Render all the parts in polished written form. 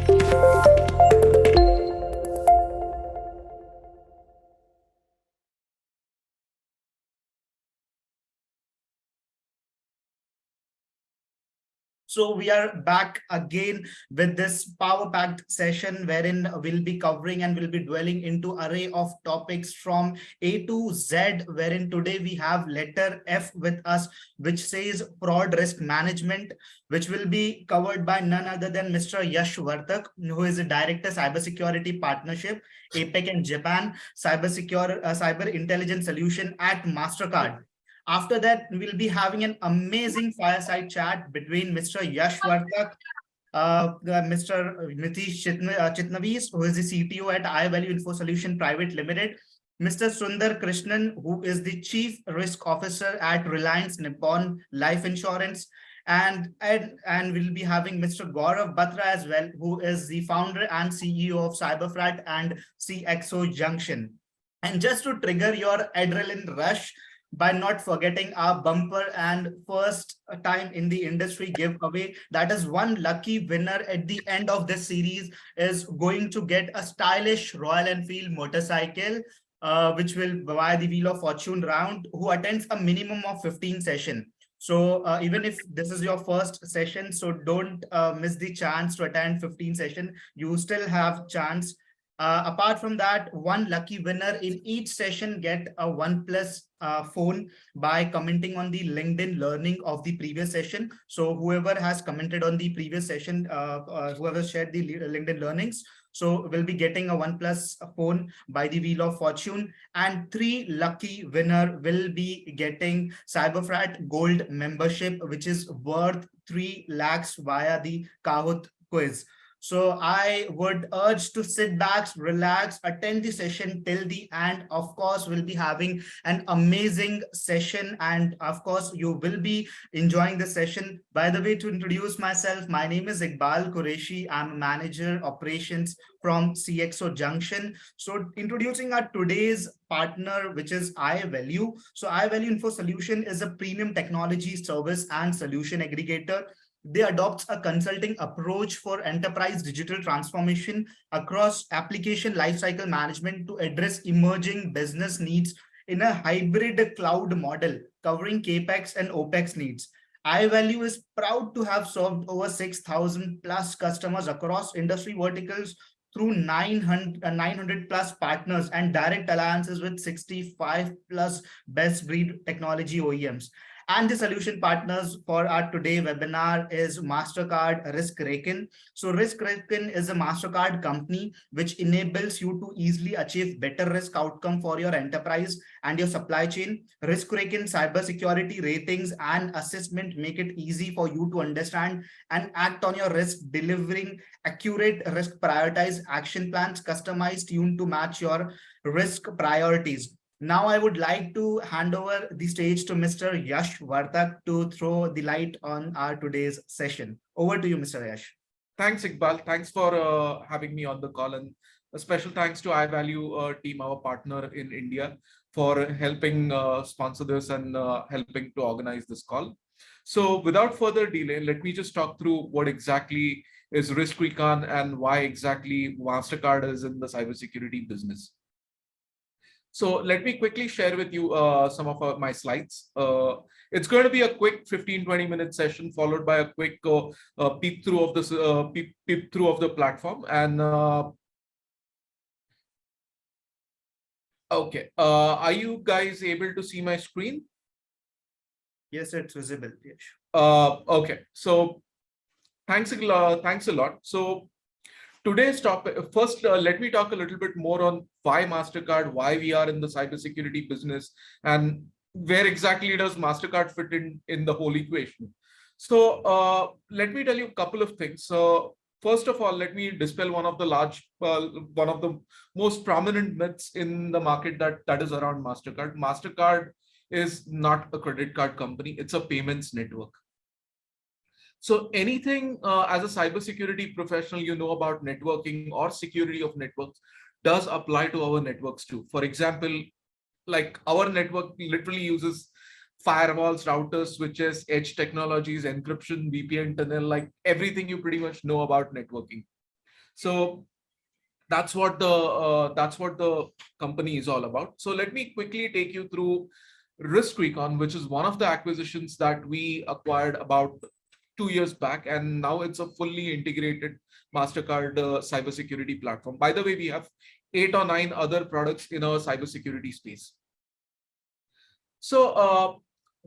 So we are back again with this power-packed session wherein we'll be covering and we'll be dwelling into array of topics from A to Z, wherein today we have letter F with us, which says fraud risk management, which will be covered by none other than Mr. Yash Vartak, who is a Director Cybersecurity Partnership, APAC and Japan, Cyber Intelligence Solution at Mastercard. After that, we'll be having an amazing fireside chat between Mr. Yash Vartak, Mr. Mitish Chitnavis, who is the CTO at iValue InfoSolutions Pvt Limited, Mr. Sunder Krishnan, who is the Chief Risk Officer at Reliance Nippon Life Insurance, and we'll be having Mr. Gaurav Batra as well, who is the founder and CEO of CyberFrauds and CXO Junction. And just to trigger your adrenaline rush, by not forgetting our bumper and first time in the industry giveaway, that is one lucky winner at the end of this series is going to get a stylish Royal Enfield motorcycle, which will via the Wheel of Fortune round, who attends a minimum of 15 sessions. So even if this is your first session, so don't miss the chance to attend 15 sessions. You still have chance. Apart from that, one lucky winner in each session get a OnePlus phone by commenting on the LinkedIn learning of the previous session. So whoever has commented on the previous session, whoever shared the LinkedIn learnings, so we'll be getting a OnePlus phone by the Wheel of Fortune, and 3 lucky winner will be getting CyberFrauds Gold membership, which is worth 3 lakhs via the Kahoot quiz. So I would urge to sit back, relax, attend the session till the end. Of course, we'll be having an amazing session, and of course, you will be enjoying the session. By the way, to introduce myself, my name is Iqbal Qureshi. I'm a manager operations from CXO Junction. So introducing our today's partner, which is iValue. So iValue InfoSolutions is a premium technology service and solution aggregator. They adopt a consulting approach for enterprise digital transformation across application lifecycle management to address emerging business needs in a hybrid cloud model covering CAPEX and OPEX needs. iValue is proud to have served over 6,000 plus customers across industry verticals through 900 plus partners and direct alliances with 65 plus best breed technology OEMs. And the solution partners for our today webinar is Mastercard RiskRaken. So RiskRaken is a Mastercard company which enables you to easily achieve better risk outcome for your enterprise and your supply chain. RiskRaken cybersecurity ratings and assessment make it easy for you to understand and act on your risk, delivering accurate risk prioritized action plans customized tuned to match your risk priorities. Now I would like to hand over the stage to Mr. Yash Vartak to throw the light on our today's session. Over to you, Mr. Yash. Thanks, Iqbal. Thanks for having me on the call, and a special thanks to iValue team, our partner in India, for helping sponsor this and helping to organize this call. So without further delay, let me just talk through what exactly is RiskRaken and why exactly Mastercard is in the cybersecurity business. So let me quickly share with you some of my slides. It's going to be a quick 15-20 minute session followed by a quick peek through of this peek through of the platform. And okay, are you guys able to see my screen? Yes, it's visible. Yes. Okay, so thanks a lot. So today's topic, first, let me talk a little bit more on why Mastercard, why we are in the cybersecurity business, and where exactly does Mastercard fit in the whole equation. So let me tell you a couple of things. So first of all, let me dispel one of the most prominent myths in the market that is around Mastercard. Mastercard is not a credit card company; it's a payments network. So anything as a cybersecurity professional you know about networking or security of networks does apply to our networks too. For example, like our network literally uses firewalls, routers, switches, edge technologies, encryption, VPN tunnel, like everything you pretty much know about networking. So that's what the company is all about. So let me quickly take you through RiskRecon, which is one of the acquisitions that we acquired about 2 years back, and now it's a fully integrated Mastercard cybersecurity platform. By the way, we have 8 or 9 other products in our cybersecurity space. So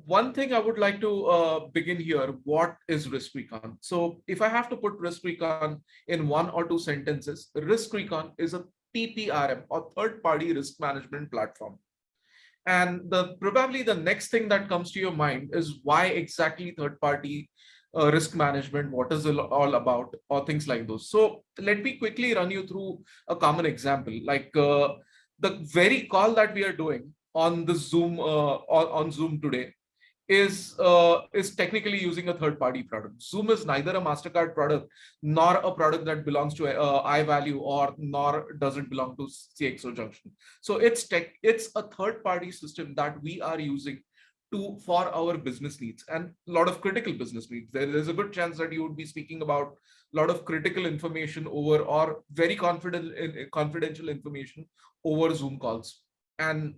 one thing I would like to begin here, what is RiskRecon? So if I have to put RiskRecon in 1 or 2 sentences, RiskRecon is a TPRM or third-party risk management platform. And probably the next thing that comes to your mind is why exactly third-party risk management, what is it all about, or things like those. So let me quickly run you through a common example, like the very call that we are doing on the Zoom on Zoom today is technically using a third-party product. Zoom is neither a Mastercard product nor a product that belongs to iValue, or nor does it belong to CXO Junction. So it's a third-party system that we are using for our business needs, and a lot of critical business needs. There's a good chance that you would be speaking about a lot of critical information over, or very confidential information over Zoom calls. And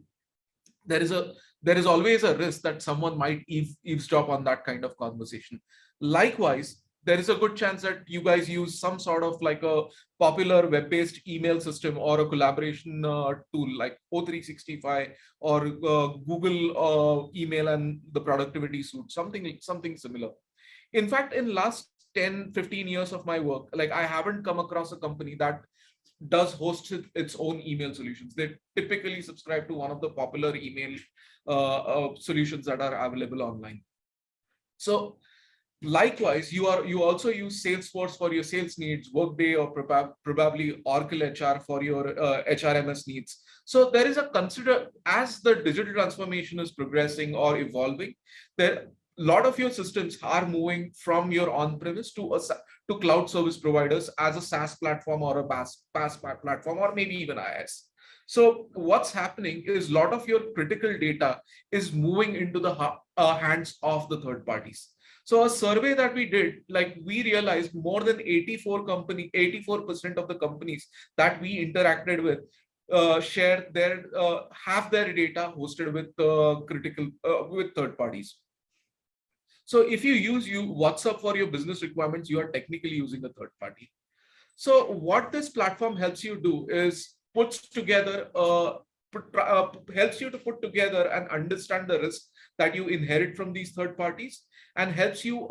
there is always a risk that someone might eavesdrop on that kind of conversation. Likewise, there is a good chance that you guys use some sort of like a popular web-based email system or a collaboration tool like O365 or Google email and the productivity suite, something similar. In fact, in last 10-15 years of my work, like I haven't come across a company that does host its own email solutions. They typically subscribe to one of the popular email solutions that are available online. So likewise, you also use Salesforce for your sales needs, Workday, or probably Oracle HR for your HRMS needs. So there is as the digital transformation is progressing or evolving, a lot of your systems are moving from your on-premise to cloud service providers as a SaaS platform or a PaaS platform, or maybe even IaaS. So what's happening is a lot of your critical data is moving into the hands of the third parties. So a survey that we did, like we realized more than 84% of the companies that we interacted with have their data hosted with third parties. So if you use WhatsApp for your business requirements, you are technically using a third party. So what this platform helps you do is helps you to put together and understand the risk that you inherit from these third parties, and gives you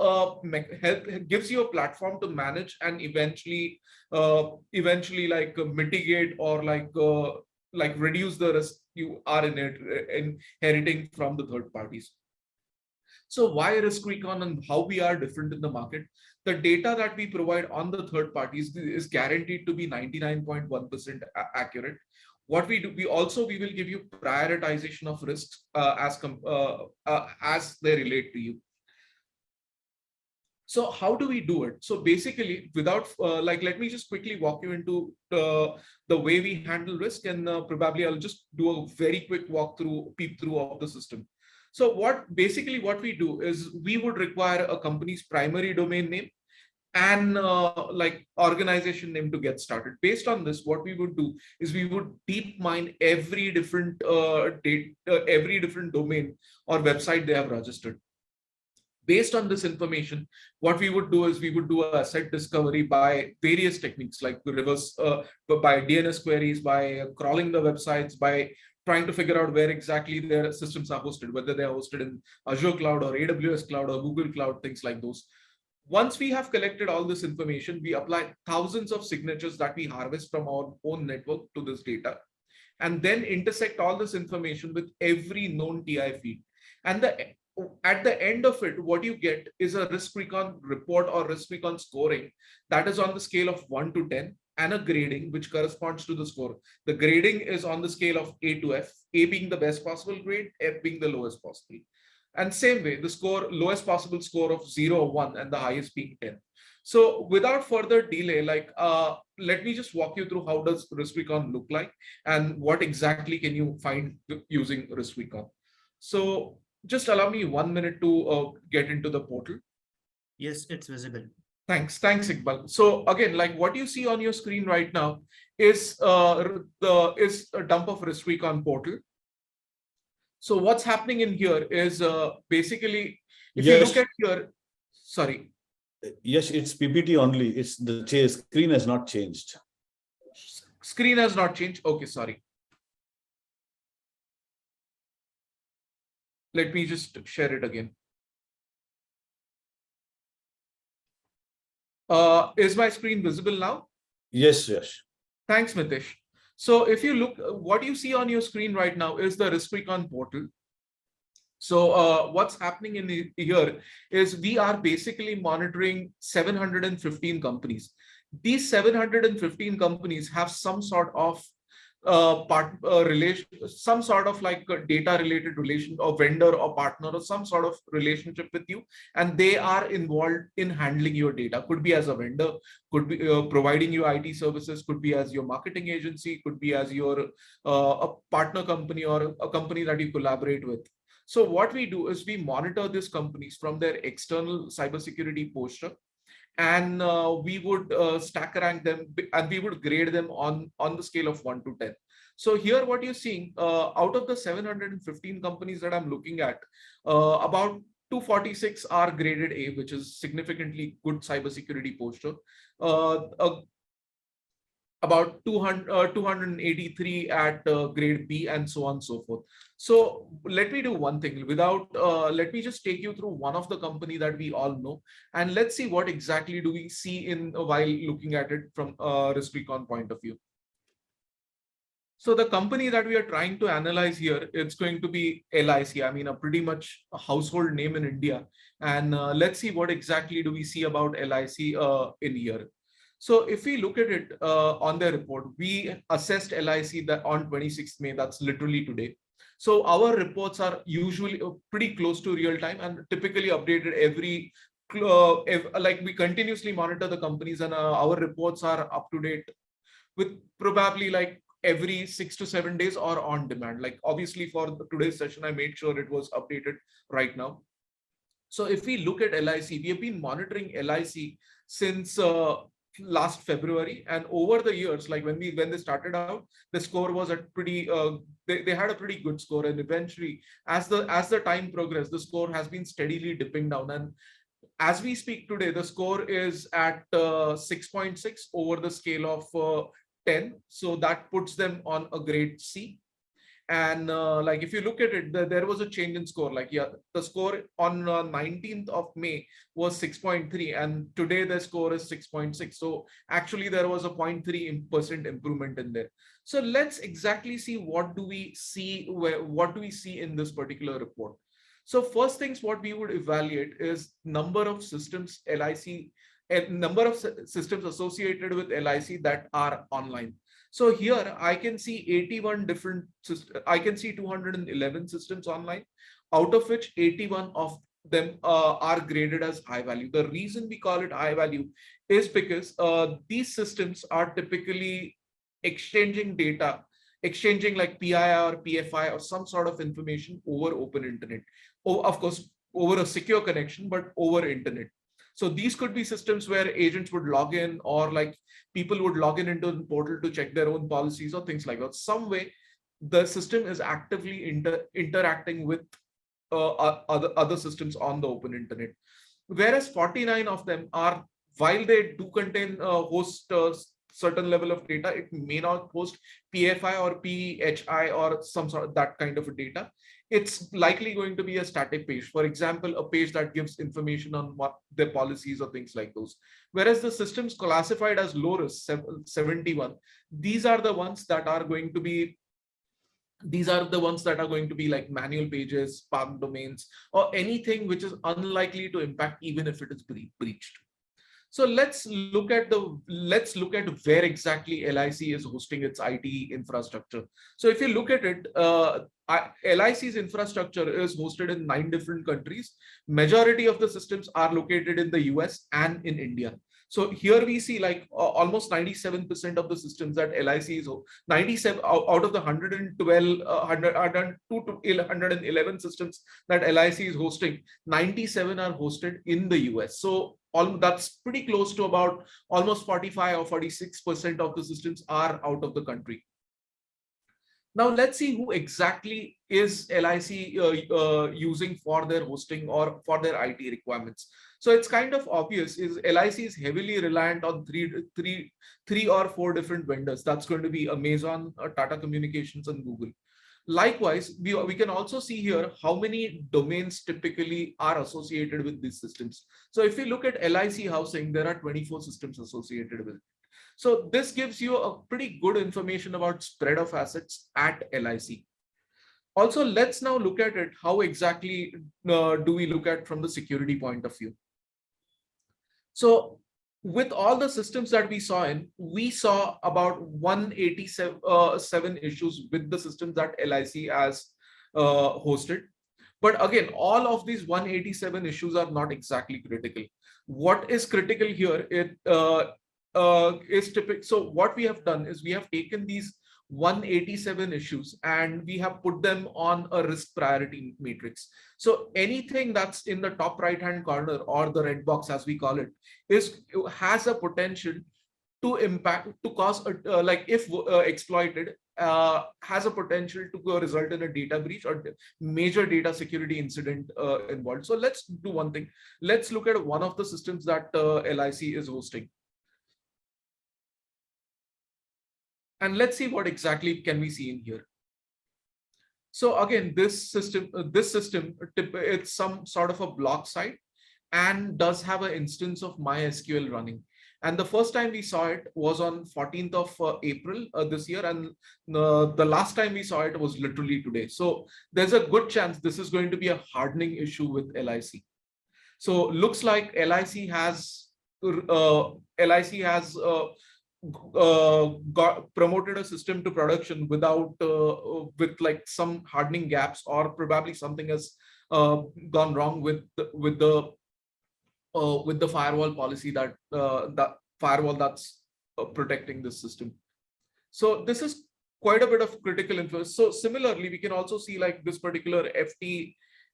a platform to manage and eventually like mitigate or like reduce the risk you are inheriting from the third parties. So why RiskRecon and how we are different in the market? The data that we provide on the third parties is guaranteed to be 99.1% accurate. What we do, we will give you prioritization of risks as they relate to you. So how do we do it? So basically, without let me just quickly walk you into the way we handle risk, and probably I'll just do a very quick peep through of the system. So what we do is we would require a company's primary domain name and like organization name to get started. Based on this, what we would do is we would deep mine every different domain or website they have registered. Based on this information, what we would do is we would do a asset discovery by various techniques, like reverse by DNS queries, by crawling the websites, by trying to figure out where exactly their systems are hosted, whether they are hosted in Azure Cloud or AWS Cloud or Google Cloud, things like those. Once we have collected all this information, we apply thousands of signatures that we harvest from our own network to this data, and then intersect all this information with every known TI feed. And at the end of it, what you get is a RiskRecon report or RiskRecon scoring that is on the scale of 1 to 10, and a grading which corresponds to the score. The grading is on the scale of A to F, A being the best possible grade, F being the lowest possible. And same way, the lowest possible score of 0 or 1, and the highest being 10. So without further delay, let me just walk you through how does RiskRecon look like and what exactly can you find using RiskRecon. So just allow me 1 minute to get into the portal. Yes, it's visible. Thanks, Iqbal. So again, like what you see on your screen right now is a dump of RiskRecon portal. So what's happening in here is basically, if you look Yes, at here, sorry, yes, it's PPT only. It's the screen has not changed. screen has not changed. Okay, sorry. Let me just share it again. Is my screen visible now? Yes, yes. Thanks, Mitish. So if you look, what you see on your screen right now is the RiskRecon portal. So what's happening in here is we are basically monitoring 715 companies. These 715 companies have some sort of relation, some sort of like a data related relation or vendor or partner or some sort of relationship with you, and they are involved in handling your data. Could be as a vendor, could be providing you IT services, could be as your marketing agency, could be as your a partner company or a company that you collaborate with. So what we do is we monitor these companies from their external cybersecurity posture, and we would stack rank them and we would grade them on the scale of 1 to 10. So here what you're seeing, out of the 715 companies that I'm looking at, about 246 are graded A, which is significantly good cybersecurity posture. About 283 at grade B, and so on and so forth. So let me do one thing let me just take you through one of the company that we all know, and let's see what exactly do we see in while looking at it from a RiskRecon point of view. So the company that we are trying to analyze here, it's going to be LIC. I mean, a pretty much a household name in India. And let's see what exactly do we see about LIC in here. So if we look at it on their report, we assessed LIC that on 26th May, that's literally today. So our reports are usually pretty close to real time and typically updated like we continuously monitor the companies, and our reports are up to date with probably like every 6 to 7 days or on demand. Like obviously for today's session, I made sure it was updated right now. So if we look at LIC, we have been monitoring LIC since last February, and over the years, like when they started out, the score was at pretty they had a pretty good score, and eventually as the time progressed, the score has been steadily dipping down, and as we speak today, the score is at 6.6 over the scale of 10. So that puts them on a grade C. And like if you look at it, there was a change in score. Like the score on 19th of May was 6.3, and today the score is 6.6. So actually there was a 0.3% improvement in there. So let's exactly see what do we see in this particular report. So first things what we would evaluate is number of systems number of systems associated with LIC that are online. So here I can see 81 different systems. I can see 211 systems online, out of which 81 of them are graded as high value. The reason we call it high value is because these systems are typically exchanging data, exchanging like PII or PFI or some sort of information over open internet. Of course, over a secure connection, but over internet. So these could be systems where agents would log in, or like people would log in into the portal to check their own policies or things like that. Some way the system is actively interacting with other systems on the open internet. Whereas 49 of them are, while they do contain host certain level of data, it may not host PFI or PHI or some sort of that kind of data. It's likely going to be a static page. For example, a page that gives information on what their policies or things like those. Whereas the systems classified as low risk, 71, these are the ones that are going to be like manual pages, spark domains, or anything which is unlikely to impact even if it is breached. So let's look at where exactly LIC is hosting its IT infrastructure. So if you look at it, LIC's infrastructure is hosted in 9 different countries. Majority of the systems are located in the US and in India. So here we see like almost 97% of the systems that LIC is 97 out of the 112, 102 to 111 systems that LIC is hosting, 97 are hosted in the US. So that's pretty close to about almost 45 or 46% of the systems are out of the country. Now let's see who exactly is LIC using for their hosting or for their IT requirements. So it's kind of obvious is LIC is heavily reliant on three or four different vendors. That's going to be Amazon, Tata Communications, and Google. Likewise, we can also see here how many domains typically are associated with these systems. So if we look at LIC housing, there are 24 systems associated with it. So this gives you a pretty good information about spread of assets at LIC. Also, let's now look at it. How exactly do we look at from the security point of view? So with all the systems that we saw about 187 issues with the systems that LIC has hosted. But again, all of these 187 issues are not exactly critical. What is critical here is typical. So what we have done is we have taken these 187 issues and we have put them on a risk priority matrix. So anything that's in the top right hand corner, or the red box as we call it, has a potential to cause like if exploited, has a potential to result in a data breach or major data security incident involved. So let's do one thing. Let's look at one of the systems that LIC is hosting. And let's see what exactly can we see in here. So again, this system, it's some sort of a block site and does have an instance of MySQL running. And the first time we saw it was on 14th of April this year. And the last time we saw it was literally today. So there's a good chance this is going to be a hardening issue with LIC. So looks like LIC has promoted a system to production without with like some hardening gaps, or probably something has gone wrong with the firewall policy that firewall that's protecting this system. So this is quite a bit of critical info. So similarly, we can also see like this particular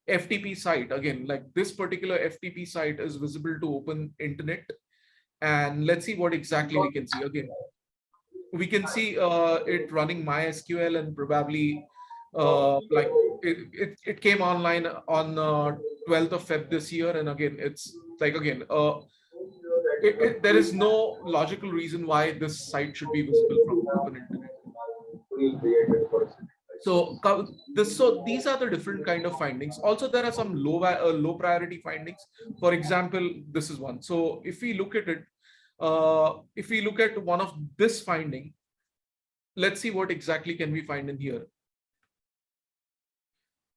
FTP site. Again, like this particular FTP site is visible to open internet. And let's see what exactly we can see. Again, we can see it running MySQL, and probably like it came online on 12th of Feb this year. And again, it's like, again, there is no logical reason why this site should be visible from open internet. So these are the different kind of findings. Also, there are some low priority findings. For example, this is one. So if we look at it, if we look at one of this finding, let's see what exactly can we find in here.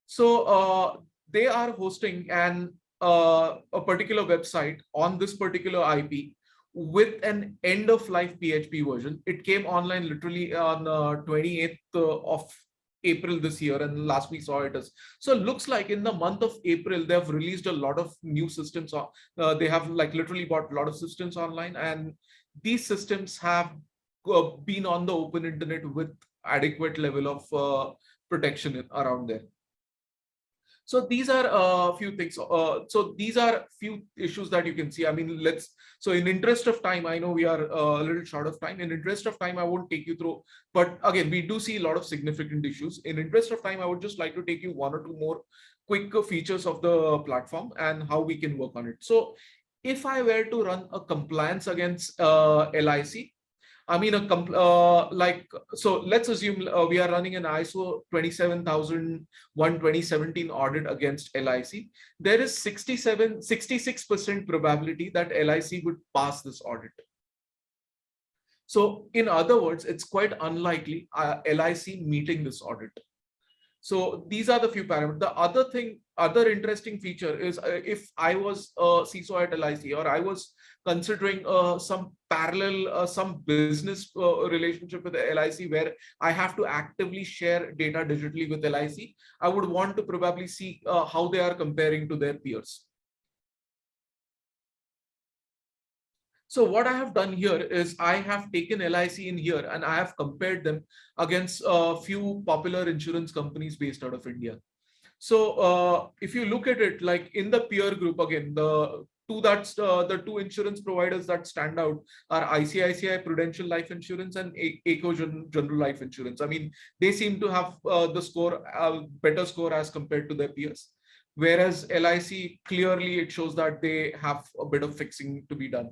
So they are hosting a particular website on this particular IP with an end of life PHP version. It came online literally on 28th of April this year, and last we saw it as. So it looks like in the month of April, they have released a lot of new systems. They have like literally bought a lot of systems online, and these systems have been on the open internet with adequate level of protection around there. So these are a few things. So these are few issues that you can see. I mean, so in interest of time, I know we are a little short of time. In interest of time, I won't take you through, but again, we do see a lot of significant issues. In interest of time, I would just like to take you one or two more quick features of the platform and how we can work on it. So if I were to run a compliance against LIC, I mean, so let's assume we are running an ISO 27001 2017 audit against LIC. There is 66% probability that LIC would pass this audit. So in other words, it's quite unlikely LIC meeting this audit. So these are the few parameters. The other interesting feature is if I was a CISO at LIC, or I was considering some parallel, some business relationship with LIC where I have to actively share data digitally with LIC, I would want to probably see how they are comparing to their peers. So what I have done here is I have taken LIC in here and I have compared them against a few popular insurance companies based out of India. So if you look at it, like in the peer group, again, the two insurance providers that stand out are ICICI Prudential Life Insurance and CXO General Life Insurance. I mean, they seem to have better score as compared to their peers. Whereas LIC, clearly it shows that they have a bit of fixing to be done.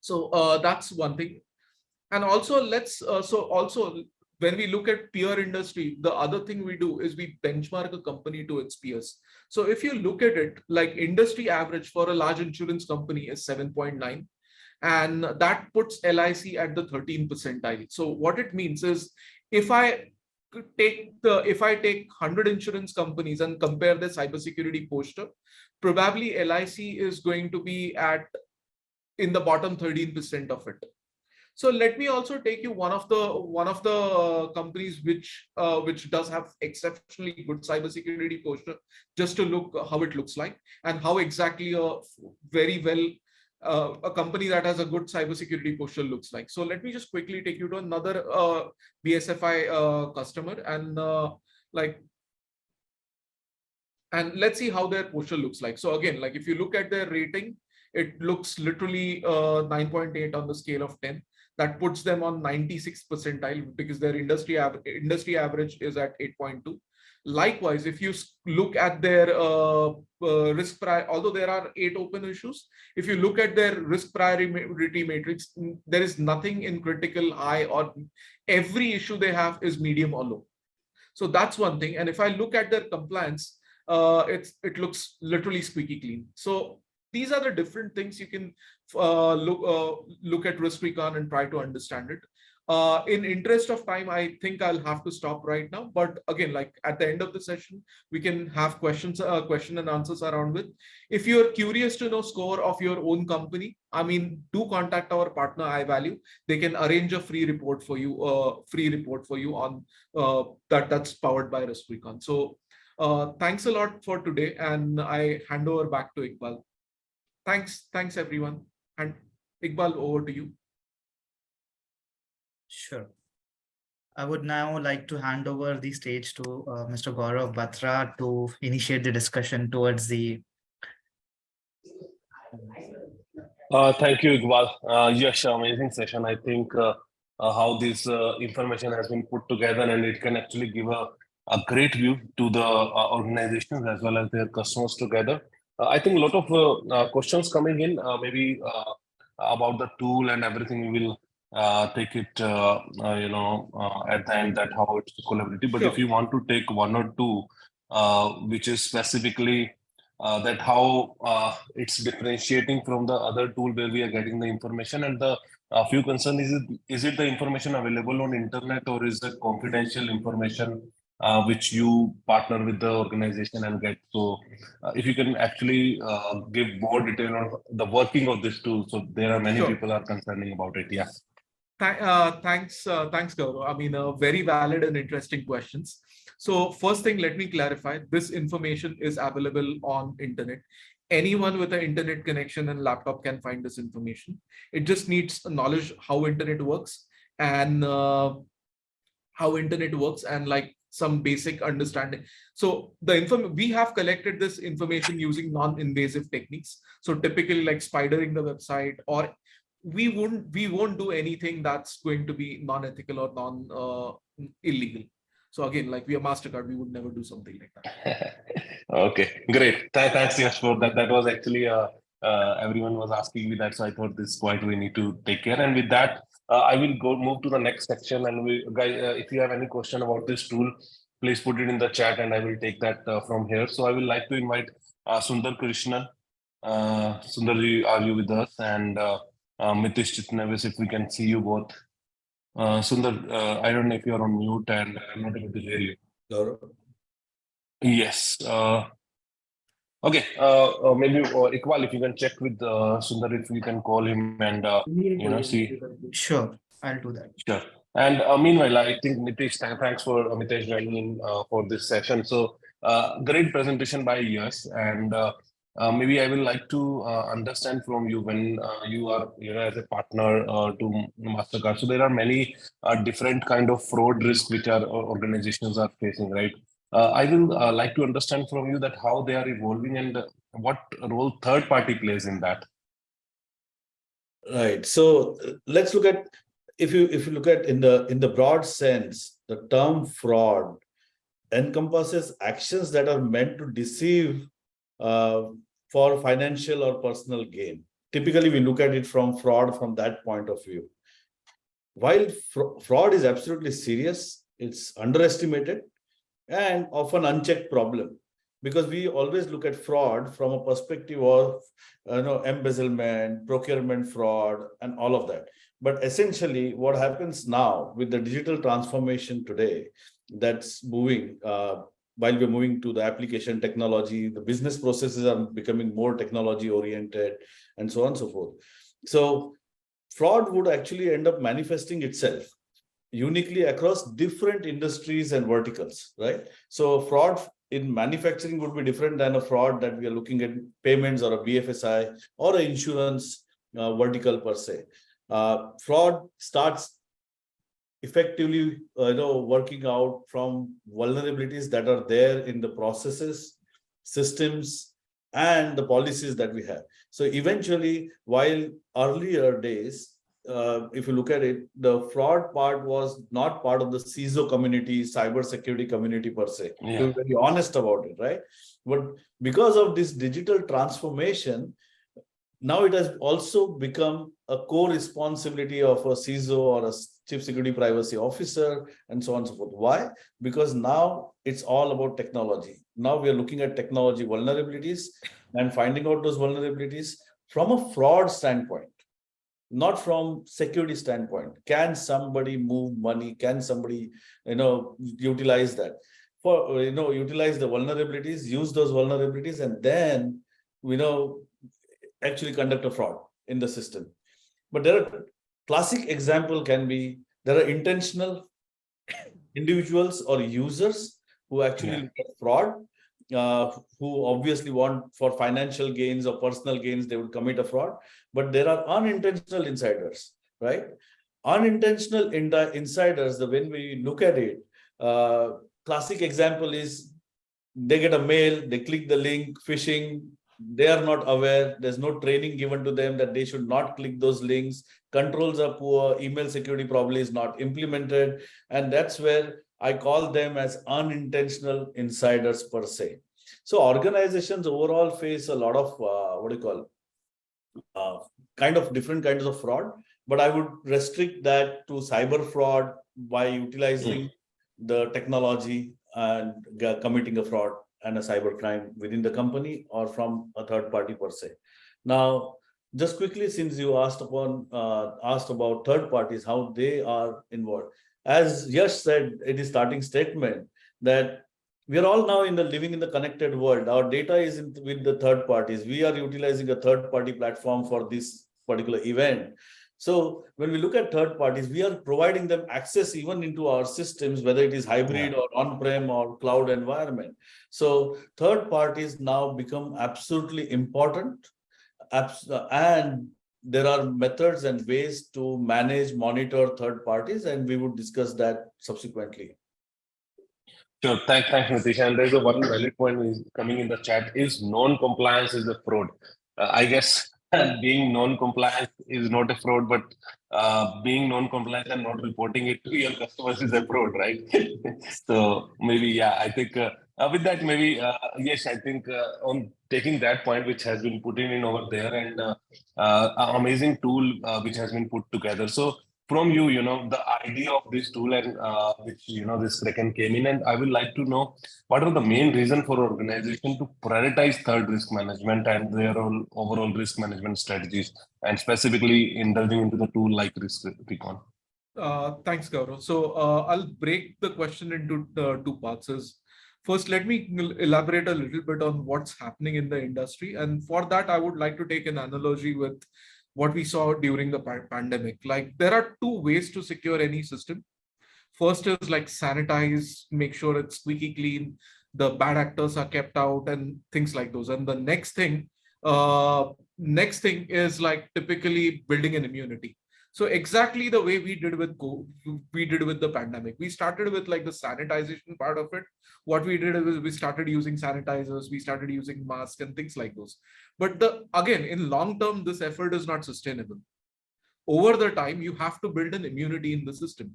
So that's one thing. And also when we look at peer industry, the other thing we do is we benchmark a company to its peers. So if you look at it, like industry average for a large insurance company is 7.9, and that puts LIC at the 13th percentile. So what it means is if I take 100 insurance companies and compare their cybersecurity posture, probably LIC is going to be in the bottom 13% of it. So let me also take you one of the companies which does have exceptionally good cybersecurity posture, just to look how it looks like and how exactly a company that has a good cybersecurity posture looks like. So let me just quickly take you to another BSFI customer and let's see how their posture looks like. So again, like if you look at their rating, it looks literally 9.8 on the scale of 10. That puts them on 96th percentile because their industry average is at 8.2. Likewise, if you look at their risk priority, although there are 8 open issues, if you look at their risk priority matrix, there is nothing in critical, high, or every issue they have is medium or low. So that's one thing. And if I look at their compliance, it looks literally squeaky clean. So these are the different things you can look at risk recon and try to understand it. In interest of time, I think I'll have to stop right now. But again, like at the end of the session, we can have question and answers around with. If you're curious to know score of your own company, I mean, do contact our partner iValue. They can arrange a free report for you on that's powered by risk recon. So thanks a lot for today, and I hand over back to Iqbal. Thanks everyone. And Iqbal, over to you. Sure. I would now like to hand over the stage to Mr. Gaurav Batra to initiate the discussion towards the. Thank you, Iqbal. Yash, amazing session. I think how this information has been put together, and it can actually give a great view to the organizations as well as their customers together. I think a lot of questions coming in, maybe about the tool and everything. We will take it, at the end, that how it's collaborative. But Sure. if you want to take one or two, which is specifically that how it's differentiating from the other tool where we are getting the information, and the few concern is it the information available on internet, or is it confidential information which you partner with the organization and get? So if you can actually give more detail on the working of this tool, so there are many Sure. people are concerning about it. Yeah. Thanks, Gaurav. I mean, very valid and interesting questions. So first thing, let me clarify, this information is available on internet. Anyone with an internet connection and laptop can find this information. It just needs knowledge how internet works and like some basic understanding. So we have collected this information using non-invasive techniques. So typically like spidering the website, or we won't do anything that's going to be non-ethical or illegal. So again, like we are Mastercard, we would never do something like that. Okay, great. Thanks, Yash, for that. That was actually everyone was asking me that, so I thought this point we need to take care. And with that, I will move to the next section. And guys, if you have any question about this tool, please put it in the chat, and I will take that from here. So I will like to invite Sunder, Krishnan. Sunder, are you with us? And Mitish Chitnavis, if we can see you both. Sunder, I don't know if you're on mute, and I'm not able to hear you. Yes. Okay. Maybe Iqbal, if you can check with Sunder, if you can call him and see. Sure, I'll do that. Sure. And meanwhile, I think Mitish, thanks for Mitish joining in for this session. So great presentation by Yash, and maybe I will like to understand from you when you are, as a partner to Mastercard. So there are many different kind of fraud risks which our organizations are facing, right? I will like to understand from you that how they are evolving and what role third party plays in that. Right. So let's look at, if you look at in the broad sense, the term fraud encompasses actions that are meant to deceive for financial or personal gain. Typically, we look at it from fraud from that point of view. While fraud is absolutely serious, it's underestimated and often unchecked problem, because we always look at fraud from a perspective of embezzlement, procurement fraud, and all of that. But essentially, what happens now with the digital transformation today, that's moving while we're moving to the application technology, the business processes are becoming more technology oriented, and so on and so forth. So fraud would actually end up manifesting itself uniquely across different industries and verticals, right? So fraud in manufacturing would be different than a fraud that we are looking at payments or a BFSI or an insurance vertical per se. Fraud starts effectively working out from vulnerabilities that are there in the processes, systems, and the policies that we have. So eventually, while earlier days, if you look at it, the fraud part was not part of the CISO community, cybersecurity community per se. Yeah. To be very honest about it, right? But because of this digital transformation, now it has also become a core responsibility of a CISO or a chief security privacy officer, and so on and so forth. Why? Because now it's all about technology. Now we are looking at technology vulnerabilities and finding out those vulnerabilities from a fraud standpoint, not from security standpoint. Can somebody move money? Can somebody, utilize that for, utilize the vulnerabilities, use those vulnerabilities, and then, actually conduct a fraud in the system. But there are classic example can be, there are intentional individuals or users who actually look at fraud, who obviously want for financial gains or personal gains, they would commit a fraud. But there are unintentional insiders, right? Unintentional insiders, when we look at it, classic example is they get a mail, they click the link, phishing, they are not aware, there's no training given to them that they should not click those links, controls are poor, email security probably is not implemented, and that's where I call them as unintentional insiders per se. So organizations overall face a lot of kind of different kinds of fraud, but I would restrict that to cyber fraud by utilizing the technology and committing a fraud and a cyber crime within the company or from a third party per se. Now, just quickly, since you asked about third parties, how they are involved. As Yash said in his starting statement, that we are all now living in the connected world. Our data is with the third parties. We are utilizing a third party platform for this particular event. So when we look at third parties, we are providing them access even into our systems, whether it is hybrid or on-prem or cloud environment. So third parties now become absolutely important. And there are methods and ways to manage, monitor third parties, and we would discuss that subsequently. Sure. Thanks, Mitish. And there's a one valid point coming in the chat: is non-compliance is a fraud. I guess being non-compliant is not a fraud, but being non-compliant and not reporting it to your customers is a fraud, right? So maybe, I think with that, maybe, yes, I think on taking that point, which has been put in over there, and an amazing tool which has been put together. So from you, the idea of this tool and which, this Kraken came in, and I would like to know what are the main reason for organization to prioritize third risk management and their overall risk management strategies, and specifically indulging into the tool like Risk Recon. Thanks, Gaurav. So I'll break the question into two parts. First, let me elaborate a little bit on what's happening in the industry. And for that, I would like to take an analogy with what we saw during the pandemic. Like, there are two ways to secure any system. First is like sanitize, make sure it's squeaky clean. the bad actors are kept out and things like those. And the next thing is like typically building an immunity. So exactly the way we did with the pandemic. We started with like the sanitization part of it. What we did is we started using sanitizers, we started using masks and things like those. But again, in long term, this effort is not sustainable. Over the time, you have to build an immunity in the system.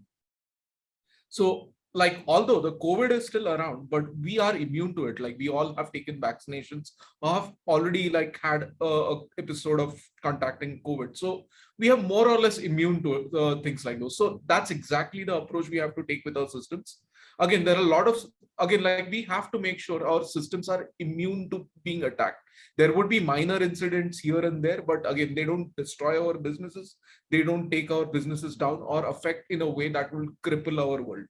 So like, although the COVID is still around, but we are immune to it. Like we all have taken vaccinations, have already like had a episode of contacting COVID. So we are more or less immune to things like those. So that's exactly the approach we have to take with our systems. Again, there are a lot of, like we have to make sure our systems are immune to being attacked. There would be minor incidents here and there, but again, they don't destroy our businesses. They don't take our businesses down or affect in a way that will cripple our world.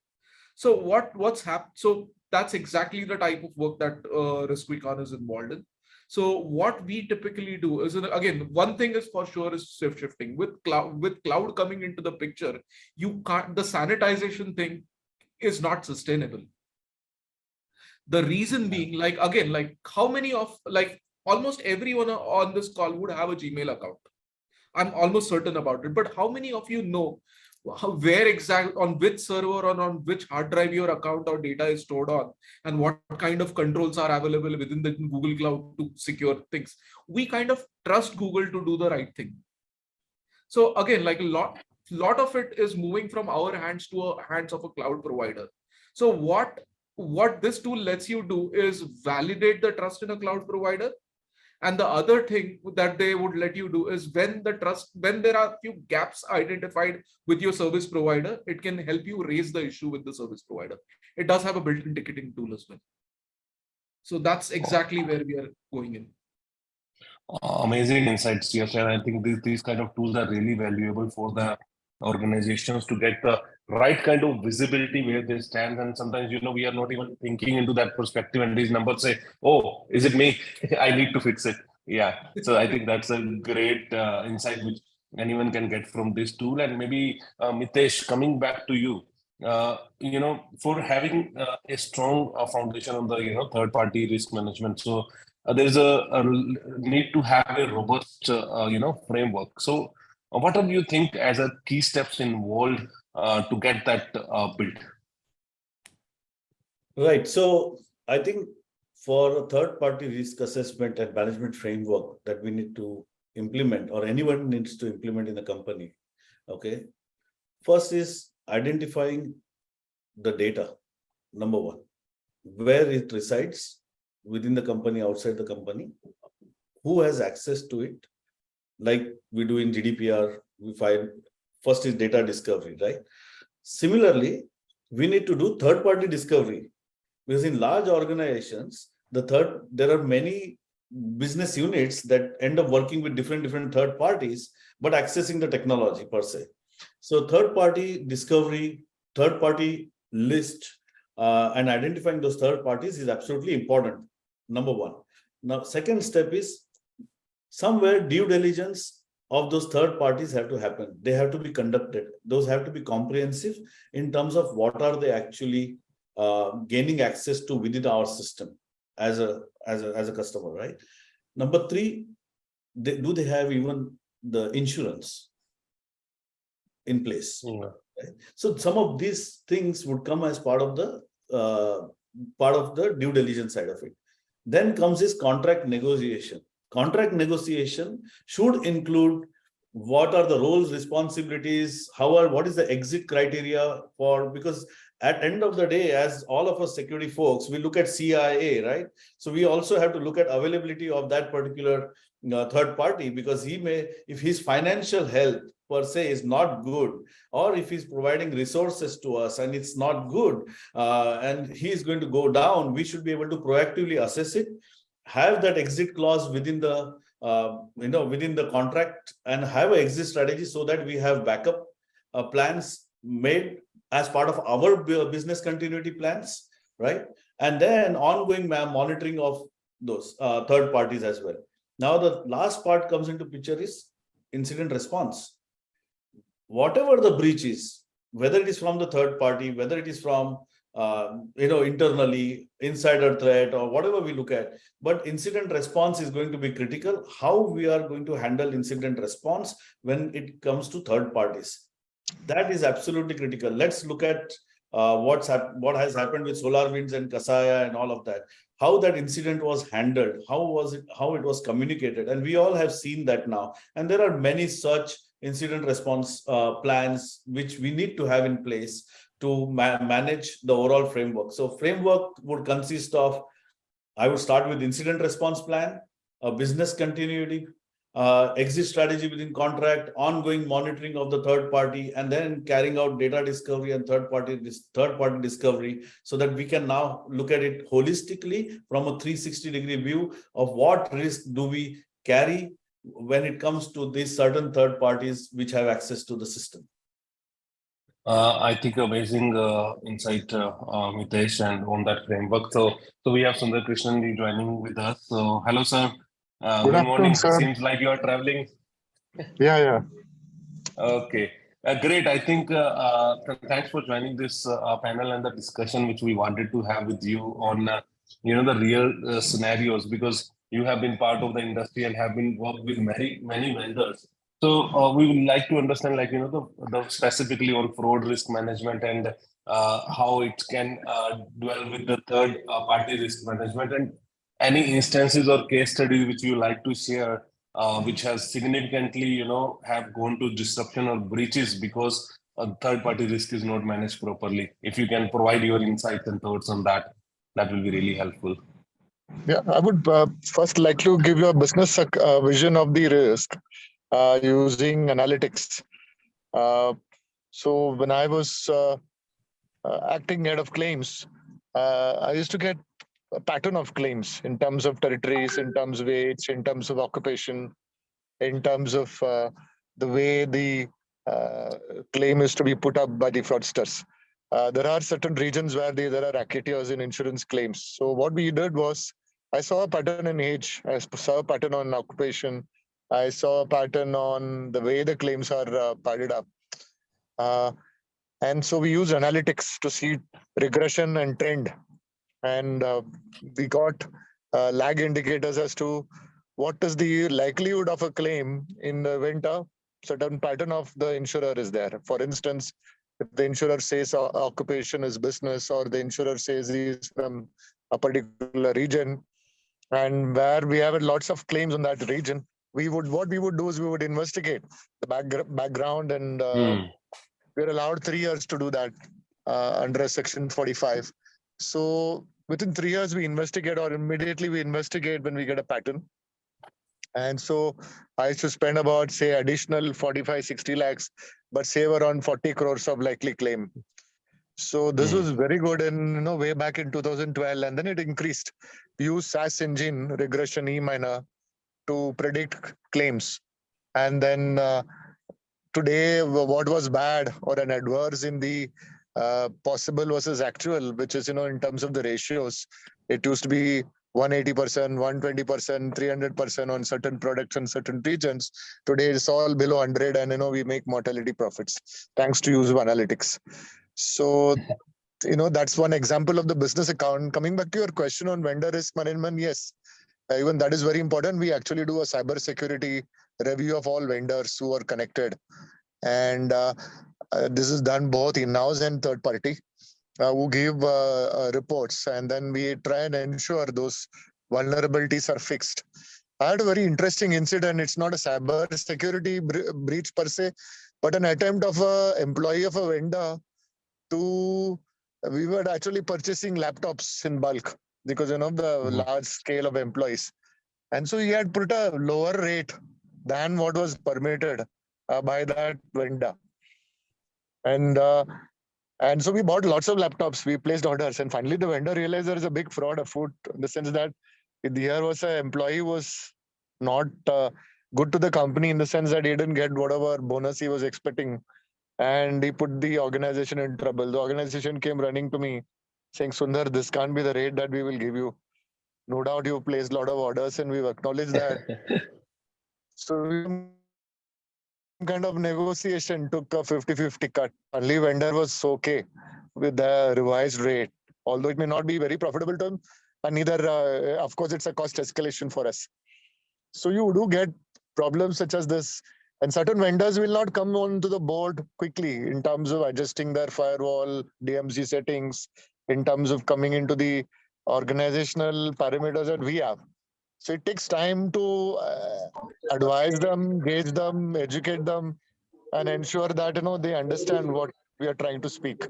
So what's happened? So that's exactly the type of work that RiskRecon is involved in. So what we typically do is, again, one thing is for sure is shift shifting. With cloud coming into the picture, you can't, the sanitization thing is not sustainable. The reason being, like, again, like how many of, like almost everyone on this call would have a Gmail account. I'm almost certain about it, but how many of you know where exactly, on which server or on which hard drive your account or data is stored on, and what kind of controls are available within the Google Cloud to secure things? We kind of trust Google to do the right thing. So again, like a lot of it is moving from our hands to hands of a cloud provider. So what this tool lets you do is validate the trust in a cloud provider. And the other thing that they would let you do is when there are a few gaps identified with your service provider, it can help you raise the issue with the service provider. It does have a built-in ticketing tool as well. So that's exactly where we are going in. Amazing insights, Yash. And I think these kind of tools are really valuable for the organizations to get the right kind of visibility where they stand. And sometimes, we are not even thinking into that perspective, and these numbers say, oh, is it me? I need to fix it. Yeah. So I think that's a great insight which anyone can get from this tool. And maybe Mitish, coming back to you, for having a strong foundation on the third-party risk management. So there is a need to have a robust framework. So what do you think as a key steps involved to get that built? Right. So I think for a third-party risk assessment and management framework that we need to implement, or anyone needs to implement in the company, okay, first is identifying the data, number one, where it resides within the company, outside the company, who has access to it. Like we do in GDPR, we find first is data discovery, right? Similarly, we need to do third-party discovery, because in large organizations, there are many business units that end up working with different third parties, but accessing the technology per se. So third-party discovery, third-party list, and identifying those third parties is absolutely important. Number one. Now, second step is somewhere due diligence of those third parties have to happen. They have to be conducted. Those have to be comprehensive in terms of what are they actually gaining access to within our system as a customer, right? Number three, do they have even the insurance in place? Yeah. Right? So some of these things would come as part of the due diligence side of it. Then comes this contract negotiation. Contract negotiation should include what are the roles, responsibilities, what is the exit criteria for, because at end of the day, as all of us security folks, we look at CIA, right? So we also have to look at availability of that particular third party, because if his financial health per se is not good, or if he's providing resources to us and it's not good, and he's going to go down, we should be able to proactively assess it, have that exit clause within the within the contract, and have an exit strategy so that we have backup plans made as part of our business continuity plans, right? And then ongoing monitoring of those third parties as well. Now, the last part comes into picture is incident response. Whatever the breach is, whether it is from the third party, whether it is from internally, insider threat or whatever we look at. But incident response is going to be critical. How we are going to handle incident response when it comes to third parties. That is absolutely critical. Let's look at what has happened with SolarWinds and Kaseya and all of that. How that incident was handled, how it was communicated, and we all have seen that now. And there are many such incident response plans which we need to have in place to manage the overall framework. So framework would consist of, I would start with incident response plan, a business continuity, exit strategy within contract, ongoing monitoring of the third party, and then carrying out data discovery and third party discovery, so that we can now look at it holistically from a 360-degree view of what risk do we carry when it comes to these certain third parties which have access to the system. I think amazing insight, Mitesh, and on that framework. So we have Sunder Krishnan joining with us. So hello, sir. Good morning. Sir. Seems like you are traveling. Yeah. Okay, great. I think thanks for joining this panel and the discussion which we wanted to have with you on the real scenarios, because you have been part of the industry and have been worked with many vendors. So we would like to understand, the specifically on fraud risk management and how it can dwell with the third party risk management, and any instances or case studies which you like to share, which has significantly, have gone to disruption or breaches because third party risk is not managed properly. If you can provide your insights and thoughts on that, that will be really helpful. Yeah, I would first like to give you a business vision of the risk using analytics. So when I was acting head of claims, I used to get a pattern of claims in terms of territories, in terms of age, in terms of occupation, in terms of the way the claim is to be put up by the fraudsters. There are certain regions where there are racketeers in insurance claims. So what we did was, I saw a pattern in age, I saw a pattern on occupation, I saw a pattern on the way the claims are padded up. And so we use analytics to see regression and trend. And we got lag indicators as to what is the likelihood of a claim in the event a certain pattern of the insurer is there. For instance, if the insurer says occupation is business, or the insurer says he is from a particular region, and where we have lots of claims on that region, what we would do is we would investigate the background, and we're allowed 3 years to do that under Section 45. So within 3 years, we investigate, or immediately we investigate when we get a pattern. And so I used to spend about, say, additional 45-60 lakhs, but save around 40 crores of likely claim. So this was very good in, way back in 2012, and then it increased. We use SAS engine, regression E-miner, to predict claims. And then today, what was bad or an adverse in the possible versus actual, which is, in terms of the ratios, it used to be 180%, 120%, 300% on certain products and certain regions. Today, it's all below 100, and, we make mortality profits thanks to use of analytics. So, that's one example of the business account. Coming back to your question on vendor risk management, yes, even that is very important. We actually do a cybersecurity review of all vendors who are connected. And this is done both in-house and third party, who give reports, and then we try and ensure those vulnerabilities are fixed. I had a very interesting incident. It's not a cyber security breach per se, but an attempt of an employee of a vendor we were actually purchasing laptops in bulk because, the large scale of employees. And so he had put a lower rate than what was permitted by that vendor. And so we bought lots of laptops, we placed orders, and finally the vendor realized there is a big fraud afoot, in the sense that here was an employee who was not good to the company, in the sense that he didn't get whatever bonus he was expecting, and he put the organization in trouble. The organization came running to me saying, Sunder, this can't be the rate that we will give you. No doubt you placed a lot of orders and we've acknowledged that. So kind of negotiation took a 50-50 cut. Only vendor was okay. with the revised rate, although it may not be very profitable to them, and neither, of course, it's a cost escalation for us. So you do get problems such as this, and certain vendors will not come onto the board quickly in terms of adjusting their firewall, DMZ settings, in terms of coming into the organizational parameters that we have. So it takes time to advise them, gauge them, educate them, and ensure that they understand what we are trying to speak,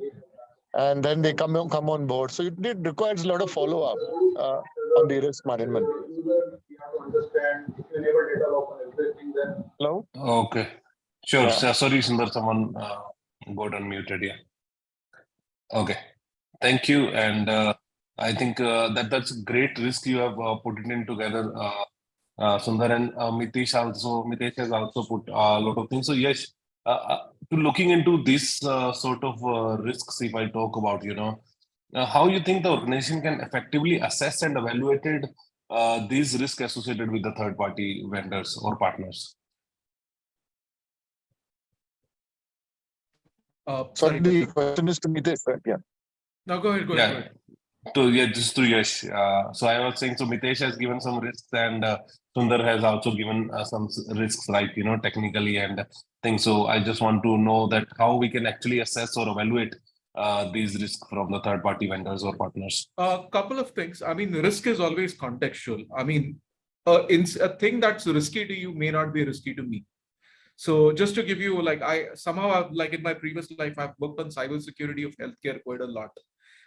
and then they come on board. So it requires a lot of follow up on the risk management. Hello. Okay. Sure. Yeah. Sorry, Sunder, someone got unmuted. Yeah. Okay. Thank you. And I think that's a great risk you have put it in together, Sundar, and Mitish has also put a lot of things. So yes, to looking into this sort of risks, if I talk about, how you think the organization can effectively assess and evaluate these risks associated with the third-party vendors or partners? Sorry, the question is to Mitish, right? Yeah. No, go ahead. Go ahead. Just to Yash. So I was saying, so Mitish has given some risks, and Sunder has also given some risks, like technically and things. So I just want to know that how we can actually assess or evaluate these risks from the third-party vendors or partners. A couple of things. I mean, risk is always contextual. I mean, a thing that's risky to you may not be risky to me. So just to give you, like, like in my previous life, I've worked on cybersecurity of healthcare quite a lot.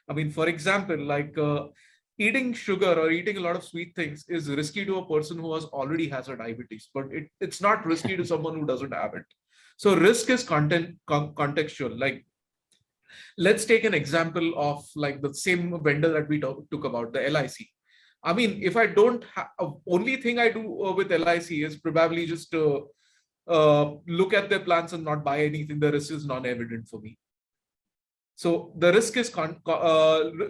I mean, for example, like eating sugar or eating a lot of sweet things is risky to a person who already has a diabetes, but it's not risky to someone who doesn't have it. So risk is contextual. Like, let's take an example of like the same vendor that we took about, the LIC. I mean, if I don't have, only thing I do with LIC is probably just look at their plans and not buy anything. The risk is non-evident for me. So the risk is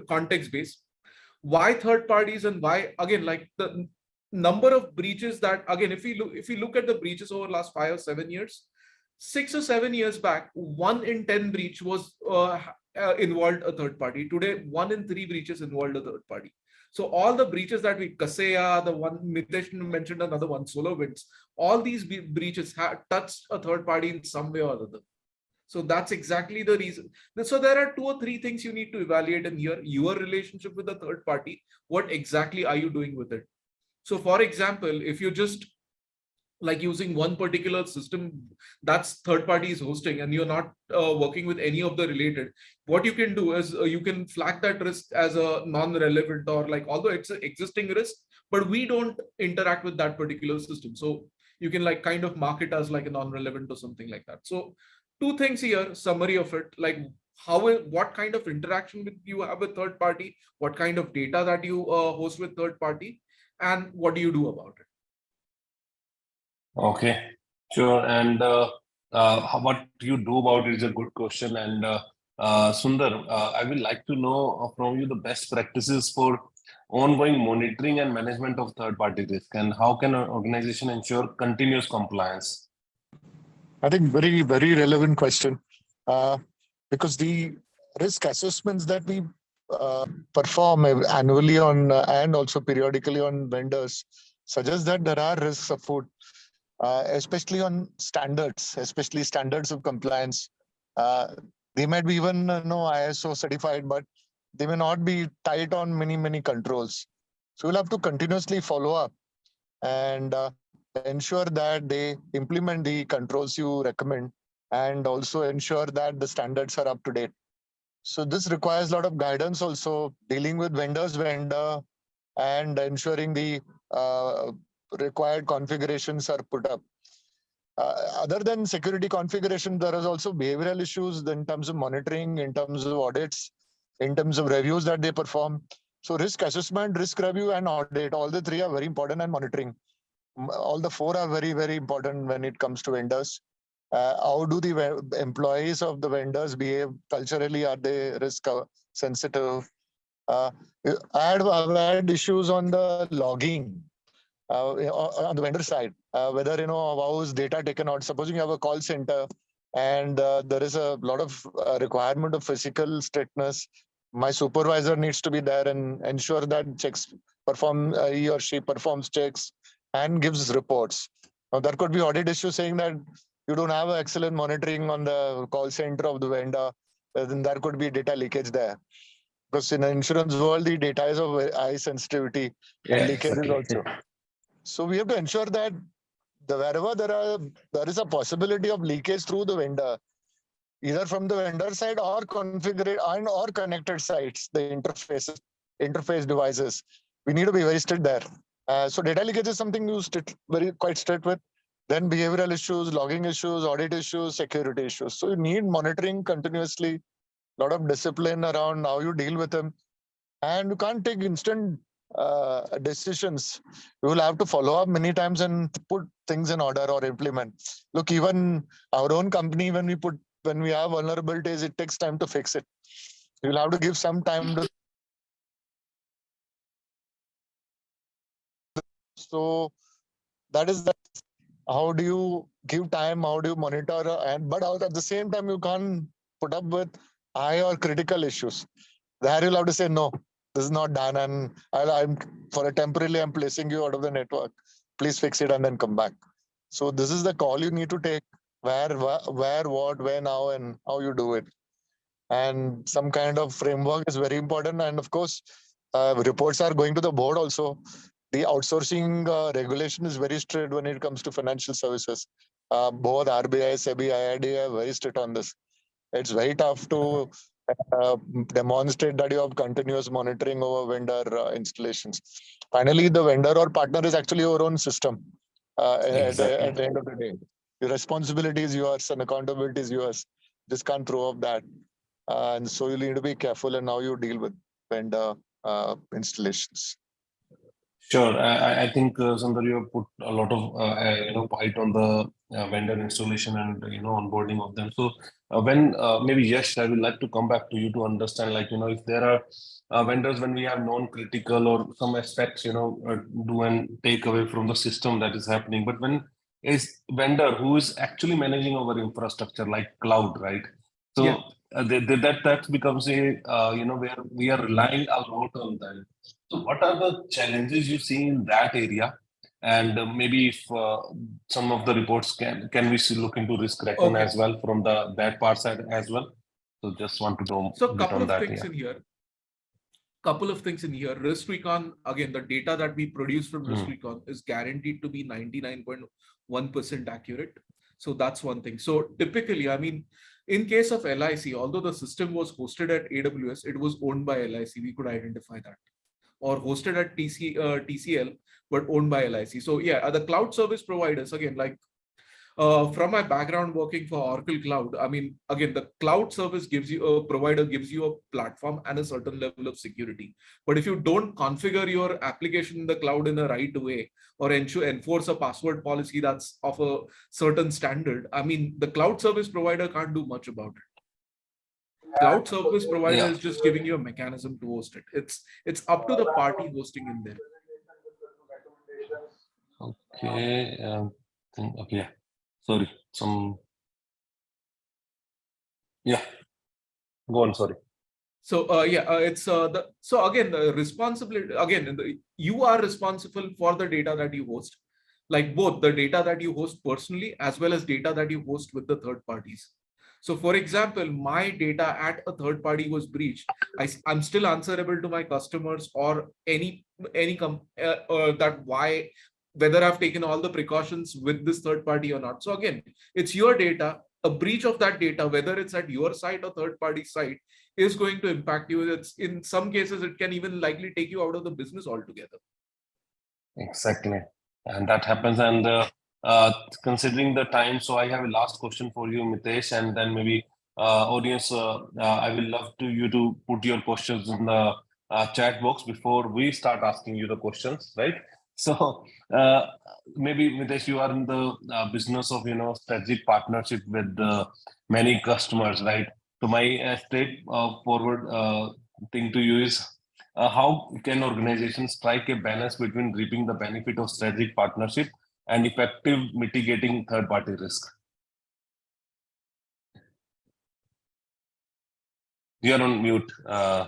context-based. Why third parties, and why, again, like the number of breaches that, again, if we look at the breaches over the last 5 or 7 years, 6 or 7 years back, 1 in 10 breach was involved a third party. Today, 1 in 3 breaches involved a third party. So all the breaches that we, Kaseya, the one Mitish mentioned, another one, SolarWinds, all these breaches have touched a third party in some way or other. So that's exactly the reason. So there are 2 or 3 things you need to evaluate in here. Your relationship with the third party, what exactly are you doing with it? So for example, if you're just like using one particular system that's third party is hosting and you're not working with any of the related, what you can do is you can flag that risk as a non-relevant, or like, although it's an existing risk, but we don't interact with that particular system. So you can like kind of mark it as like a non-relevant or something like that. So 2 things here, summary of it, like what kind of interaction you have with third party, what kind of data that you host with third party, and what do you do about it? Okay, sure. And what you do about it is a good question. And Sundar, I would like to know from you the best practices for ongoing monitoring and management of third-party risk, and how can an organization ensure continuous compliance? I think very, very relevant question, because the risk assessments that we perform annually on and also periodically on vendors suggest that there are risks afoot, especially on standards, especially standards of compliance. They might be even ISO certified, but they may not be tight on many controls. So we'll have to continuously follow up and ensure that they implement the controls you recommend, and also ensure that the standards are up to date. So this requires a lot of guidance, also dealing with vendor, and ensuring the required configurations are put up. Other than security configuration, there is also behavioral issues in terms of monitoring, in terms of audits, in terms of reviews that they perform. So risk assessment, risk review, and audit, all the 3 are very important, and monitoring. All the 4 are very, very important when it comes to vendors. How do the employees of the vendors behave culturally? Are they risk sensitive? I've had issues on the logging on the vendor side, whether how is data taken out. Supposing you have a call center and there is a lot of requirement of physical strictness. My supervisor needs to be there and ensure that he or she performs checks and gives reports. Now, there could be audit issues saying that you don't have excellent monitoring on the call center of the vendor, then there could be data leakage there. Because in the insurance world, the data is of high sensitivity and leakages also. So we have to ensure that wherever there is a possibility of leakage through the vendor, either from the vendor side or configured or connected sites, the interface devices, we need to be very strict there. So data leakage is something you quite strict with. Then behavioral issues, logging issues, audit issues, security issues. So you need monitoring continuously, a lot of discipline around how you deal with them. And you can't take instant decisions. You will have to follow up many times and put things in order or implement. Look, even our own company, when we have vulnerabilities, it takes time to fix it. You'll have to give some time to. So that is that. How do you give time? How do you monitor? But at the same time, you can't put up with high or critical issues. There you'll have to say, no, this is not done, and I'm placing you out of the network. Please fix it and then come back. So this is the call you need to take: where, what, when, how, and how you do it. And some kind of framework is very important. And of course, reports are going to the board also. The outsourcing regulation is very strict when it comes to financial services. Both RBI, SEBI, IRDA are very strict on this. It's very tough to demonstrate that you have continuous monitoring over vendor installations. Finally, the vendor or partner is actually your own system. At the end of the day, your responsibility is yours and accountability is yours. Just can't throw up that. And so you need to be careful in how you deal with vendor installations. Sure, I think Sunder, you have put a lot of point on the vendor installation and onboarding of them. So when maybe Yash, I would like to come back to you to understand, if there are vendors when we have non-critical or some aspects do and take away from the system that is happening, but when is vendor who is actually managing our infrastructure like cloud, right? So Yeah. That becomes a where we are relying a lot on that. So what are the challenges you see in that area? And maybe if some of the reports can we look into risk reckon as well from that part side as well? So just want to know so a bit on that. Couple of things in here. Risk recon, again, the data that we produce from risk recon is guaranteed to be 99.1% accurate. So that's one thing. So typically, I mean, in case of LIC, although the system was hosted at AWS, it was owned by LIC. We could identify that. Or hosted at TCL, but owned by LIC. So yeah, the cloud service providers, again, from my background working for Oracle Cloud, I mean, again, the cloud service provider gives you a platform and a certain level of security. But if you don't configure your application in the cloud in the right way, or enforce a password policy that's of a certain standard, I mean, the cloud service provider can't do much about it. Cloud service provider is just giving you a mechanism to host it. It's up to the party hosting in there. Okay. Sorry. Go on. Sorry. So so again, the responsibility, again, you are responsible for the data that you host, like both the data that you host personally as well as data that you host with the third parties. So for example, my data at a third party was breached. I'm still answerable to my customers or whether I've taken all the precautions with this third party or not. So again, it's your data. A breach of that data, whether it's at your site or third party site, is going to impact you. It's in some cases, it can even likely take you out of the business altogether. Exactly. And that happens. And considering the time, so I have a last question for you, Mitish, and then maybe audience, I will love you to put your questions in the chat box before we start asking you the questions, right? So maybe Mitish, you are in the business of strategic partnership with many customers, right? So my straightforward thing to you is, how can organizations strike a balance between reaping the benefit of strategic partnership and effective mitigating third-party risk? You're on mute,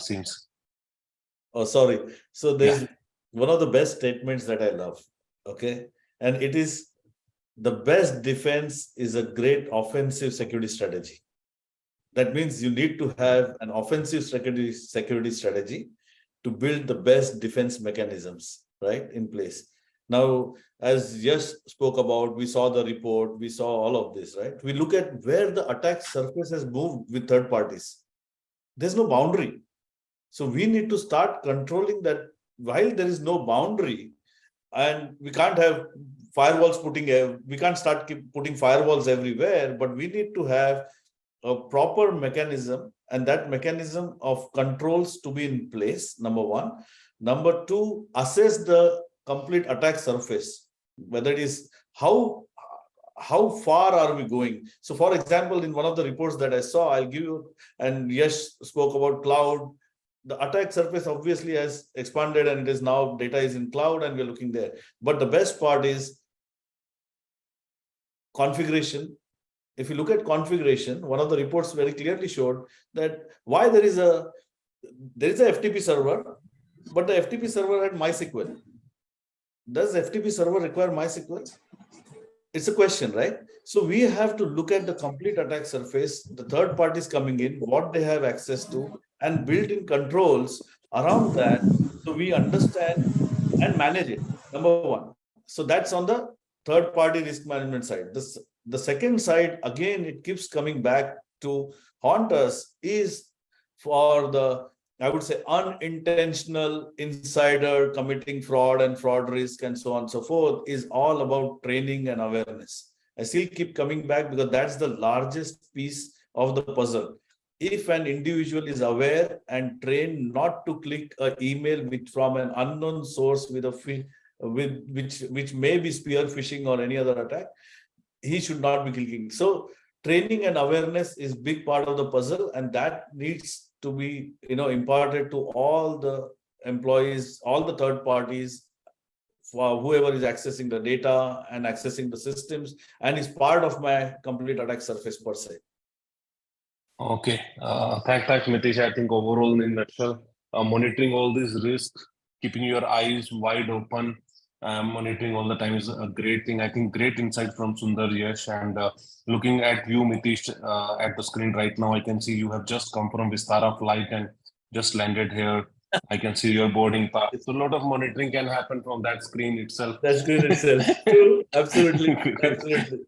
seems. Oh, sorry. So there's one of the best statements that I love. Okay. And it is the best defense is a great offensive security strategy. That means you need to have an offensive security strategy to build the best defense mechanisms, right, in place. Now, as Yash spoke about, we saw the report, we saw all of this, right? We look at where the attack surface has moved with third parties. There's no boundary. So we need to start controlling that while there is no boundary, and we can't have firewalls we can't start putting firewalls everywhere, but we need to have a proper mechanism, and that mechanism of controls to be in place, number one. Number two, assess the complete attack surface, whether it is how far are we going. So for example, in one of the reports that I saw, I'll give you, and Yash spoke about cloud. The attack surface obviously has expanded, and it is now data is in cloud and we're looking there. But the best part is configuration. If you look at configuration, one of the reports very clearly showed that why there is a FTP server, but the FTP server had MySQL. Does FTP server require MySQL? It's a question, right? So we have to look at the complete attack surface, the third parties coming in, what they have access to, and build in controls around that so we understand and manage it, number one. So that's on the third party risk management side. The second side, again, it keeps coming back to haunt us, is for the, I would say, unintentional insider committing fraud and fraud risk and so on and so forth, is all about training and awareness. I still keep coming back because that's the largest piece of the puzzle. If an individual is aware and trained not to click an email from an unknown source which may be spear phishing or any other attack, he should not be clicking. So training and awareness is big part of the puzzle, and that needs to be imparted to all the employees, all the third parties, for whoever is accessing the data and accessing the systems, and is part of my complete attack surface per se. Okay, thanks, Mitish. I think overall, in a nutshell, monitoring all these risks, keeping your eyes wide open, monitoring all the time is a great thing. I think great insight from Sunder, Yash, and looking at you, Mitish, at the screen right now, I can see you have just come from Vistara flight and just landed here. I can see your boarding pass. So a lot of monitoring can happen from that screen itself. That screen itself. True. Absolutely. Absolutely.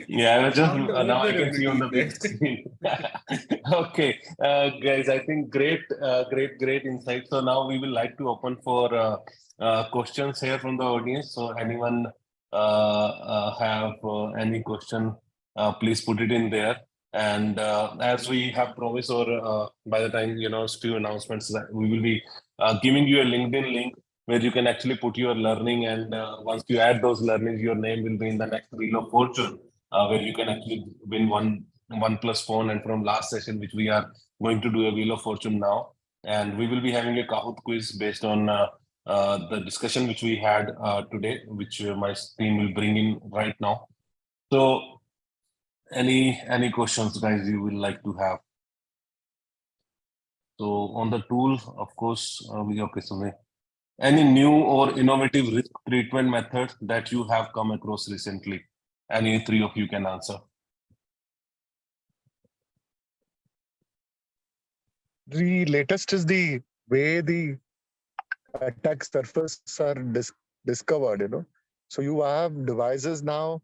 Yeah, now I can see on the big screen. Okay, guys, I think great insight. So now we will like to open for questions here from the audience. So anyone have any question, please put it in there. And as we have promised, or by the time few announcements, that we will be giving you a LinkedIn link where you can actually put your learning, and once you add those learnings, your name will be in the next Wheel of Fortune. Where you can actually win one plus phone, and from last session, which we are going to do a Wheel of Fortune now, and we will be having a Kahoot quiz based on the discussion which we had today, which my team will bring in right now. So, any questions, guys, you will like to have? So on the tool, of course, any new or innovative risk treatment method that you have come across recently? Any three of you can answer. The latest is the way the attack surfaces are discovered, So you have devices now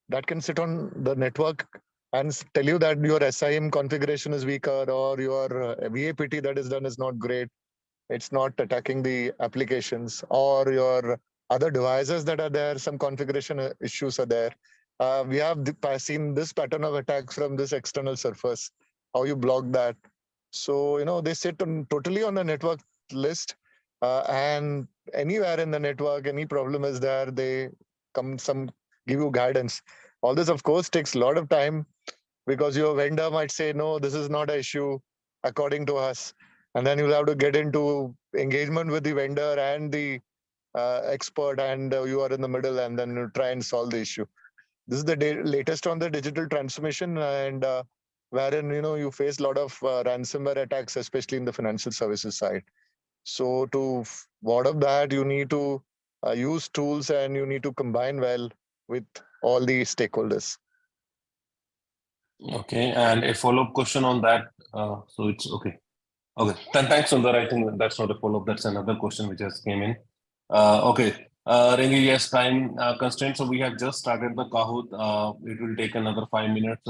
that can sit on the network and tell you that your SIM configuration is weaker, or your VAPT that is done is not great. It's not attacking the applications, or your other devices that are there, some configuration issues are there. We have seen this pattern of attacks from this external surface, how you block that. So, they sit totally on the network list, and anywhere in the network, any problem is there, they give you guidance. All this, of course, takes a lot of time, because your vendor might say, no, this is not an issue according to us. And then you'll have to get into engagement with the vendor and the expert, and you are in the middle, and then you try and solve the issue. This is the latest on the digital transformation, and wherein you face a lot of ransomware attacks, especially in the financial services side. So to ward off that, you need to use tools and you need to combine well with all the stakeholders. Okay, and a follow-up question on that. So it's okay. Okay, then thanks, Sunder. I think that's not a follow-up. That's another question which has came in. Okay, Rengi, yes, time constraint. So we have just started the Kahoot. It will take another 5 minutes.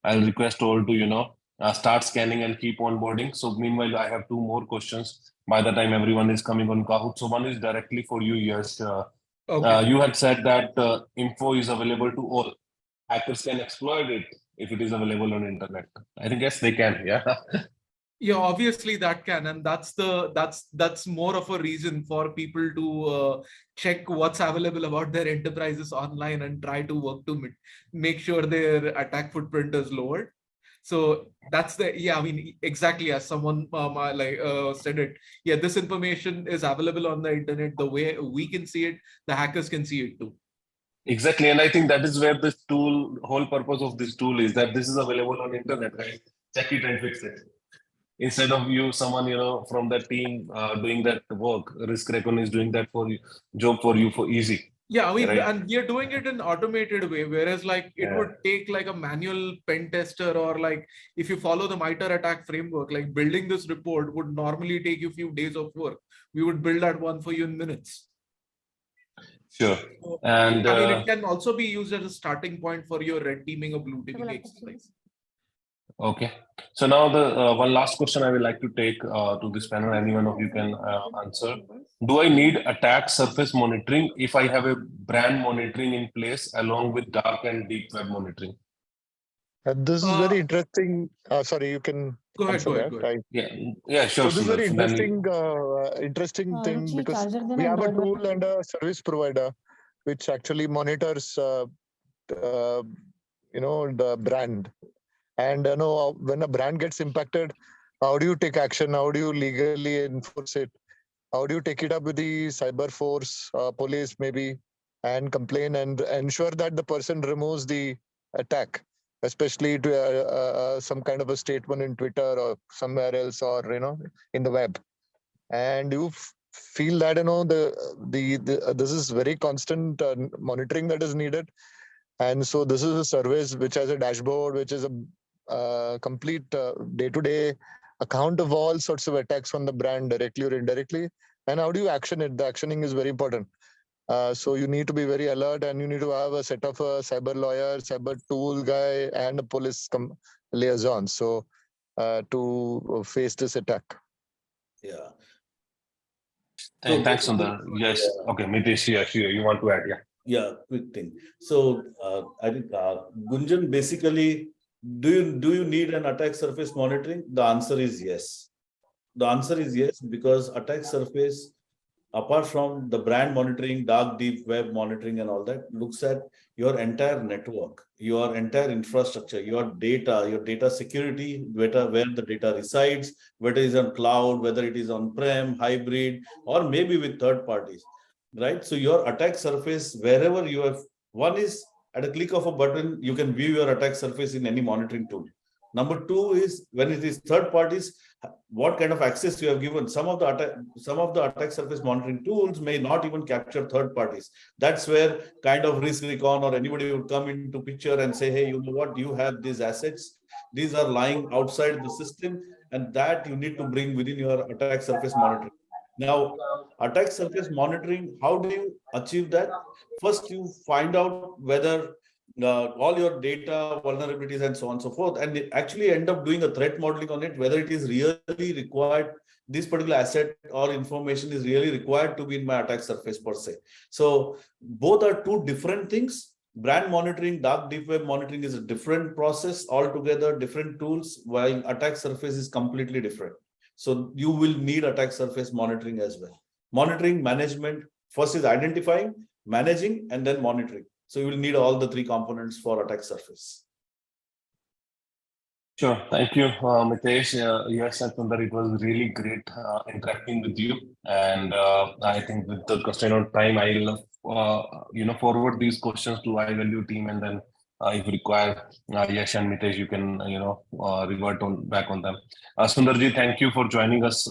I'll request all to start scanning and keep onboarding. So meanwhile, I have 2 more questions by the time everyone is coming on Kahoot. So one is directly for you, Yash. Okay. You had said that info is available to all. Hackers can exploit it if it is available on internet. I think yes, they can. Yeah. Yeah, obviously that can, and that's more of a reason for people to check what's available about their enterprises online and try to work to make sure their attack footprint is lowered. So that's I mean, exactly as someone said it. Yeah, this information is available on the internet. The way we can see it, the hackers can see it too. Exactly, and I think that is where this tool, whole purpose of this tool is that this is available on internet, right? Check it and fix it. Instead of someone from that team doing that work, risk recon is doing that for you, job for you for easy. Yeah, I mean, right? and we are doing it in automated way, whereas like it would take like a manual pen tester, or like if you follow the MITRE attack framework, like building this report would normally take you a few days of work. We would build that one for you in minutes. Sure. And I mean, it can also be used as a starting point for your red teaming or blue teaming exercise. Okay. So now the one last question I would like to take to this panel, any one of you can answer. Do I need attack surface monitoring if I have a brand monitoring in place along with dark and deep web monitoring? This is very interesting. Sorry, you can go ahead. Yeah, sure. So this is very interesting thing, because we have a tool and a service provider which actually monitors the brand. And when a brand gets impacted, how do you take action? How do you legally enforce it? How do you take it up with the cyber force, police maybe, and complain and ensure that the person removes the attack, especially to some kind of a statement in Twitter or somewhere else, or in the web. And you feel that this is very constant monitoring that is needed. And so this is a service which has a dashboard, which is a complete day-to-day account of all sorts of attacks on the brand, directly or indirectly. And how do you action it? The actioning is very important. So you need to be very alert, and you need to have a set of a cyber lawyer, cyber tool guy, and a police liaison. So to face this attack. Yeah. Thanks, Sunder. Yes. Yeah. Okay, Mitish, you want to add? Yeah, quick thing. So I think Gunjan, basically, do you need an attack surface monitoring? The answer is yes. The answer is yes, because attack surface, apart from the brand monitoring, dark deep web monitoring and all that, looks at your entire network, your entire infrastructure, your data security, where the data resides, whether it is on cloud, whether it is on-prem, hybrid, or maybe with third parties, right? So your attack surface, wherever you have, one is at a click of a button, you can view your attack surface in any monitoring tool. Number two is when it is third parties, what kind of access you have given. Some of the attack surface monitoring tools may not even capture third parties. That's where kind of risk recon or anybody would come into picture and say, hey, you know what, you have these assets. These are lying outside the system, and that you need to bring within your attack surface monitoring. Now, attack surface monitoring, how do you achieve that? First, you find out whether all your data vulnerabilities and so on and so forth, and they actually end up doing a threat modeling on it, whether it is really required, this particular asset or information is really required to be in my attack surface per se. So both are two different things. Brand monitoring, dark deep web monitoring is a different process altogether, different tools, while attack surface is completely different. So you will need attack surface monitoring as well. Monitoring management, first is identifying, managing, and then monitoring. So you will need all the three components for attack surface. Sure. Thank you, Mitesh. Yes, Sunder, it was really great interacting with you. And I think with the constraint on time, I'll forward these questions to iValue team, and then If required, Yash and Mitish, you can revert back on them. Sundarji, thank you for joining us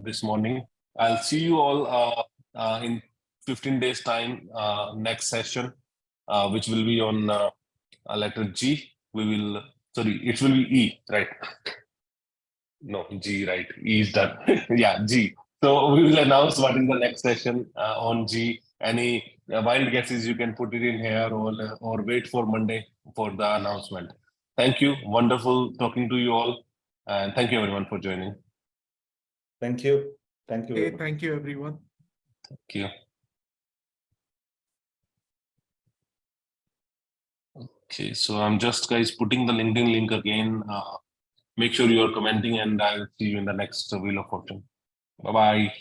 this morning. I'll see you all in 15 days time, next session, which will be on letter G. It will be E, right? No, G, right? E is done. Yeah, G. So we will announce what is the next session on G. Any wild guesses you can put it in here, or wait for Monday for the announcement. Thank you. Wonderful talking to you all. And thank you everyone for joining. Thank you. Thank you. very Okay, much. thank you, everyone. Thank you. Okay, so I'm just guys putting the LinkedIn link again. Make sure you are commenting, and I'll see you in the next Wheel of Fortune. Bye-bye.